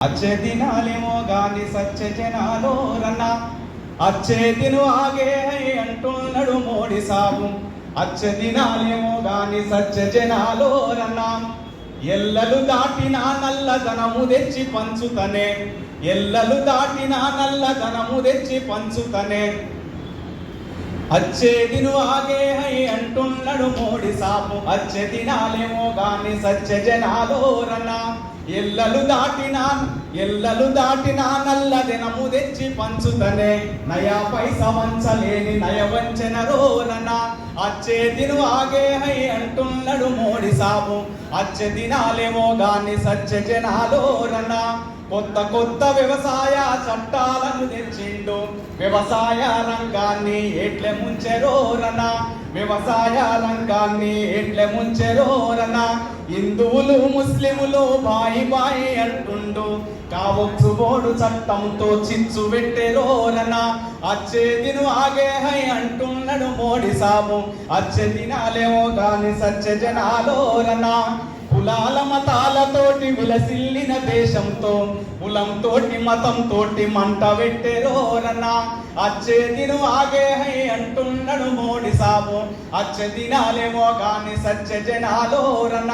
అచ్చే దినాలేమో గాని సచ్చే జనాలో రన్న అచ్చే దిను ఆగే అంటున్నాడు మోడీ సాబు. అచ్చే దినాలేమో గాని సచ్చే జనాలో రన్న ఎల్లలు దాటిన నల్లధనము తెచ్చి పంచుతనే, ఎల్లలు దాటిన నల్లధనము తెచ్చి పంచుతనే అచ్చే దిను ఆగే అంటున్నాడు మోడీ సాబు. అచ్చే దినాలేమో గాని సచ్చే జనాలో రన్న ఎల్లలు దాటిన నల్లదనము తెచ్చి పంచుతనే, నయా పైస వంచలేని నయవంచన రోరన అచ్చే దిను ఆగే అంటున్నాడు మోడీ సాబు. అచ్చే దినాలేమో గాని సచ్చే జనాలోరన కొత్త కొత్త వ్యవసాయ చట్టాలను తెచ్చిండు, వ్యవసాయ రంగాన్ని ఎట్లే ముంచెరోరన, వ్యవసాయ రంగాన్ని ఎట్లే ముంచెరోరన. హిందువులు ముస్లిములు బాయి బాయి అంటుండు, కావచ్చు బోడు చట్టంతో చిచ్చు పెట్టెరోరన అచ్చే దిను ఆగే అంటున్నాడు మోడీ సాబు. అచ్చే దినాలేమో గాని సచ్చే జనాలోరన కులాల మతాలతోటి విలసిల్లిన దేశంతో కులంతోటి మతంతోటి మంట పెట్టెరోరన అచ్చే దిను ఆగే అంటున్నాడు మోడీ సాబు. అచ్చే దినాలేమో గాని సచ్చే జనాలోరన.